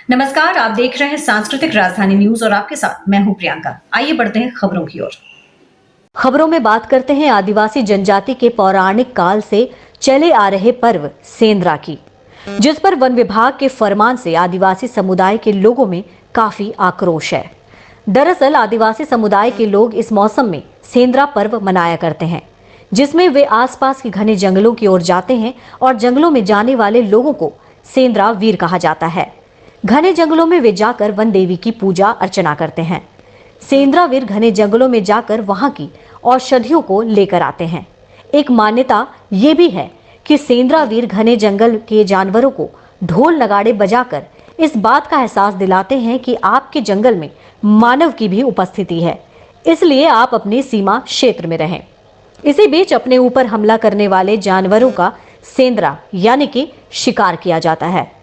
नमस्कार, आप देख रहे हैं सांस्कृतिक राजधानी न्यूज और आपके साथ मैं हूं प्रियंका। आइए बढ़ते हैं खबरों की ओर। खबरों में बात करते हैं आदिवासी जनजाति के पौराणिक काल से चले आ रहे पर्व सेंद्रा की, जिस पर वन विभाग के फरमान से आदिवासी समुदाय के लोगों में काफी आक्रोश है। दरअसल आदिवासी समुदाय के लोग इस मौसम में सेंद्रा पर्व मनाया करते हैं, जिसमें वे आसपास के घने जंगलों की ओर जाते हैं और जंगलों में जाने वाले लोगों को सेंद्रा वीर कहा जाता है। घने जंगलों में वे जाकर वन देवी की पूजा अर्चना करते हैं। सेंद्रा वीर घने जंगलों में जाकर वहां की औषधियों को लेकर आते हैं। एक मान्यता ये भी है कि सेंद्रा वीर घने जंगल के जानवरों को ढोल नगाड़े बजाकर इस बात का एहसास दिलाते हैं कि आपके जंगल में मानव की भी उपस्थिति है, इसलिए आप अपने सीमा क्षेत्र में रहें। इसी बीच अपने ऊपर हमला करने वाले जानवरों का सेंद्रा यानी कि शिकार किया जाता है।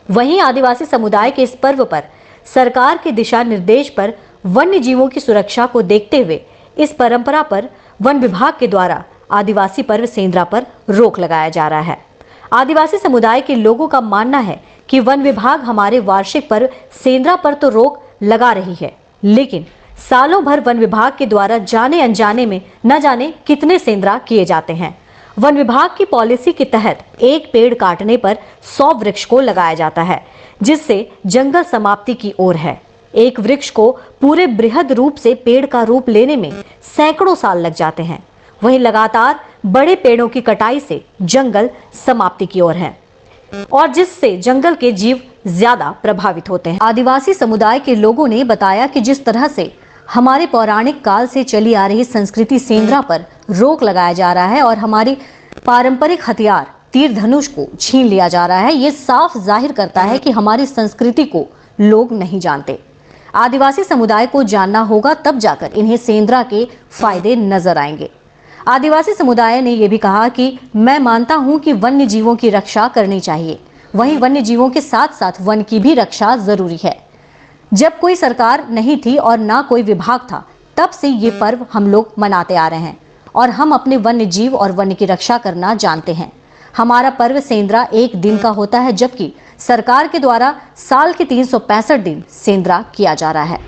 वहीं आदिवासी समुदाय के इस पर्व पर सरकार के दिशा निर्देश पर वन्य जीवों की सुरक्षा को देखते हुए इस परंपरा पर वन विभाग के द्वारा आदिवासी पर्व सेंद्रा पर रोक लगाया जा रहा है। आदिवासी समुदाय के लोगों का मानना है कि वन विभाग हमारे वार्षिक पर्व सेंद्रा पर तो रोक लगा रही है, लेकिन सालों भर वन विभाग के द्वारा जाने अनजाने में न जाने कितने सेंद्रा किए जाते हैं। वन विभाग की पॉलिसी के तहत एक पेड़ काटने पर 100 वृक्ष को लगाया जाता है, जिससे जंगल समाप्ति की ओर है। एक वृक्ष को पूरे बृहद रूप से पेड़ का रूप लेने में सैकड़ों साल लग जाते हैं। वहीं लगातार बड़े पेड़ों की कटाई से जंगल समाप्ति की ओर है और जिससे जंगल के जीव ज्यादा प्रभावित होते हैं। आदिवासी समुदाय के लोगों ने बताया कि जिस तरह से हमारे पौराणिक काल से चली आ रही संस्कृति सेंद्रा पर रोक लगाया जा रहा है और हमारी पारंपरिक हथियार तीर धनुष को छीन लिया जा रहा है, ये साफ जाहिर करता है कि हमारी संस्कृति को लोग नहीं जानते। आदिवासी समुदाय को जानना होगा, तब जाकर इन्हें सेंद्रा के फायदे नजर आएंगे। आदिवासी समुदाय ने यह भी कहा कि मैं मानता हूं कि वन्य जीवों की रक्षा करनी चाहिए, वहीं वन्य जीवों के साथ साथ वन की भी रक्षा जरूरी है। जब कोई सरकार नहीं थी और ना कोई विभाग था, तब से ये पर्व हम लोग मनाते आ रहे हैं और हम अपने वन्य जीव और वन्य की रक्षा करना जानते हैं। हमारा पर्व सेंद्रा एक दिन का होता है, जबकि सरकार के द्वारा साल के 365 दिन सेंद्रा किया जा रहा है।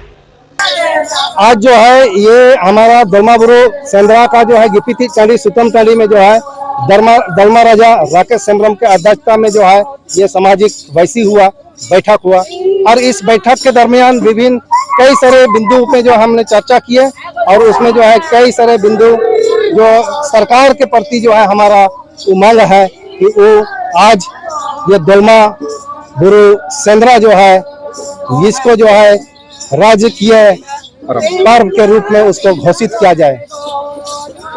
आज जो है ये हमारा दलमाबुरु सेंद्रा का जो है गिपिति चाली सुतम टाली में जो है दलमा राजा राकेश सेम्ब्रम के अध्यक्षता में जो है ये सामाजिक वैसी हुआ बैठक हुआ और इस बैठक के दरमियान विभिन्न कई सारे बिंदुओं पे जो हमने चर्चा किए और उसमें जो है कई सारे बिंदु जो सरकार के प्रति जो है हमारा उमंग है कि वो आज ये दलमाबुरु सेंद्रा जो है इसको जो है राजकीय पर्व के रूप में उसको घोषित किया जाए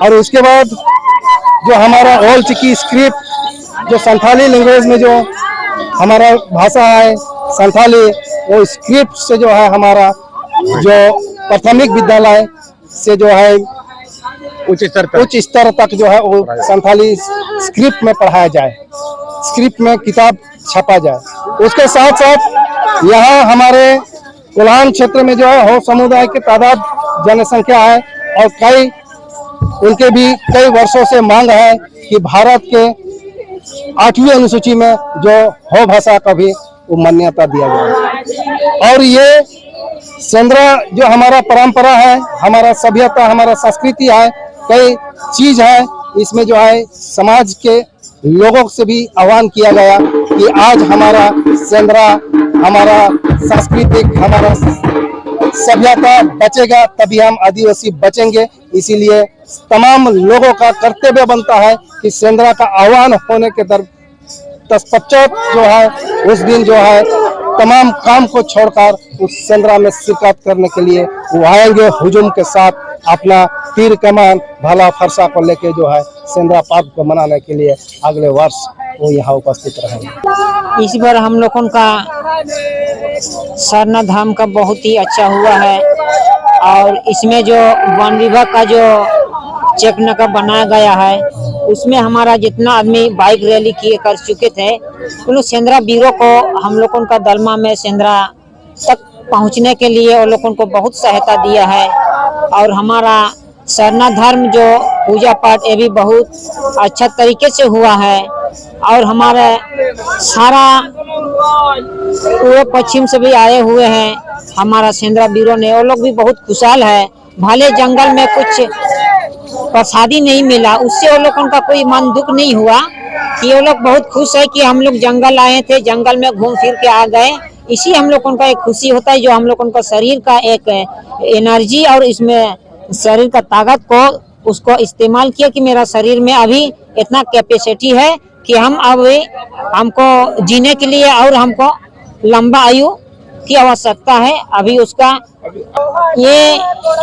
और उसके बाद जो हमारा ऑल चिकी स्क्रिप्ट जो संथाली लैंग्वेज में जो हमारा भाषा है संथाली, वो स्क्रिप्ट से जो है हमारा जो प्राथमिक विद्यालय से जो है उच्च स्तर तक जो है वो संथाली स्क्रिप्ट में पढ़ाया जाए, स्क्रिप्ट में किताब छपा जाए। उसके साथ साथ यहाँ हमारे कोल्हान क्षेत्र में जो है हो समुदाय की तादाद जनसंख्या है और कई उनके भी कई वर्षों से मांग है कि भारत के 8वीं अनुसूची में जो हो भाषा का भी मान्यता दिया जाए। और ये सेंद्रा जो हमारा परंपरा है, हमारा सभ्यता, हमारा संस्कृति है, कई चीज है, इसमें जो है समाज के लोगों से भी आह्वान किया गया कि आज हमारा सेंद्रा, हमारा सांस्कृतिक, हमारा सभ्यता बचेगा तभी हम आदिवासी बचेंगे। इसीलिए तमाम लोगों का कर्तव्य बनता है कि सेंद्रा का आह्वान होने के तत्पश्चात जो है उस दिन जो है तमाम काम को छोड़कर उस सेंद्रा में शिरकत करने के लिए वो आएंगे हुजूम के साथ, अपना तीर कमान भाला फरसा को लेके जो है सेंद्रा पर्व को मनाने के लिए अगले वर्ष वो यहाँ उपस्थित रहेंगे। इस बार हम लोगों का सरना धाम का बहुत ही अच्छा हुआ है और इसमें जो वन विभाग का जो चेक नाका बनाया गया है उसमें हमारा जितना आदमी बाइक रैली किए कर चुके थे उन सेंद्रा वीरों को हम लोगों का दलमा में सेंद्रा तक पहुंचने के लिए उन लोगों को बहुत सहायता दिया है और हमारा सरना धर्म जो पूजा पाठ ये भी बहुत अच्छा तरीके से हुआ है और हमारे सारा पूरे पश्चिम से भी आए हुए हैं हमारा सेंद्रा ब्यूरो ने, वो लोग भी बहुत खुशहाल है। भले जंगल में कुछ प्रसादी नहीं मिला, उससे वो लोगों का कोई मन दुख नहीं हुआ कि वो लोग बहुत खुश है कि हम लोग जंगल आए थे, जंगल में घूम फिर के आ गए। इसी हम लोगों का एक खुशी होता है, जो हम लोगों का शरीर का एक एनर्जी और इसमें शरीर का ताकत को उसको इस्तेमाल किया कि मेरा शरीर में अभी इतना कैपेसिटी है कि हम अब हमको जीने के लिए और हमको लंबा आयु की आवश्यकता है। अभी उसका ये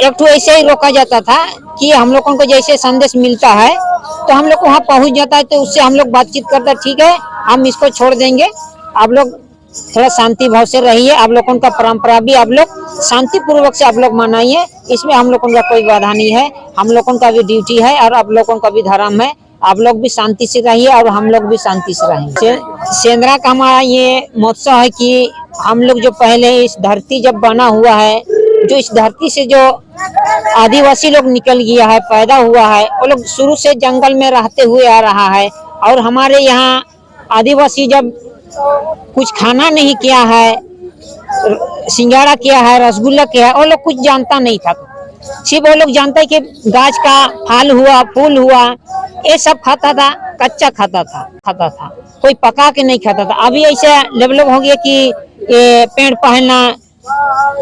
एक तो ऐसे ही रोका जाता था कि हम लोगों को जैसे संदेश मिलता है तो हम लोग वहाँ पहुँच जाता है, तो उससे हम लोग बातचीत करते हैं, ठीक है हम इसको छोड़ देंगे, आप लोग थोड़ा शांति भाव से रहिए, आप लोगों का परंपरा भी आप लोग शांति पूर्वक से आप लोग मनाइए, इसमें हम लोगों का कोई बाधा नहीं है। हम लोगों का भी ड्यूटी है और आप लोगों का भी धर्म है, आप लोग भी शांति से रहिए और हम लोग भी शांति से रहेंगे। सेंद्रा का हमारा ये महोत्सव है कि हम लोग जो पहले इस धरती जब बना हुआ है, जो इस धरती से जो आदिवासी लोग निकल गया है, पैदा हुआ है, वो लोग शुरू से जंगल में रहते हुए आ रहा है। और हमारे यहाँ आदिवासी जब कुछ खाना नहीं किया है, सिंगाड़ा किया है, रसगुल्ला किया है, वो लोग कुछ जानता नहीं था। सिर्फ वो लोग जानता है कि गाछ का फल हुआ, फूल हुआ, ये सब खाता था, कच्चा खाता था, कोई पका के नहीं खाता था। अभी ऐसे डेवलप हो गया कि ये पैंट पहनना,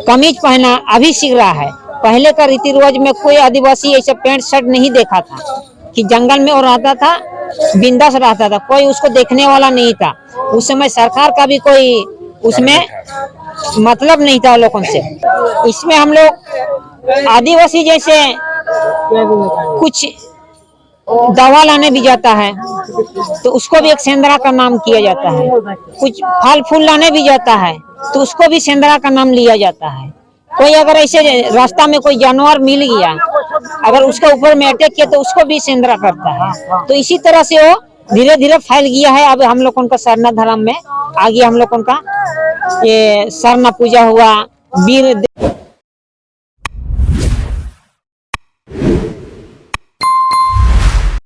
कमीज पहनना अभी सीख रहा है। पहले का रीति रिवाज में कोई आदिवासी ऐसे पैंट शर्ट नहीं देखा था कि जंगल में वो रहता था, बिंदास रहता था, कोई उसको देखने वाला नहीं था। उस समय सरकार का भी कोई उसमें मतलब नहीं था लोगों से। इसमें हम लोग आदिवासी जैसे कुछ दवा लाने भी जाता है तो उसको भी एक सेंद्रा का नाम किया जाता है, कुछ फल फूल लाने भी जाता है तो उसको भी सेंद्रा का नाम लिया जाता है। कोई अगर ऐसे रास्ता में कोई जानवर मिल गया, अगर उसके ऊपर में अटैक किया तो उसको भी सेंद्रा करता है। तो इसी तरह से वो धीरे धीरे फैल गया है। अब हम लोगों का सरना धर्म में आगे हम लोगों का ये सरना पूजा हुआ, वीर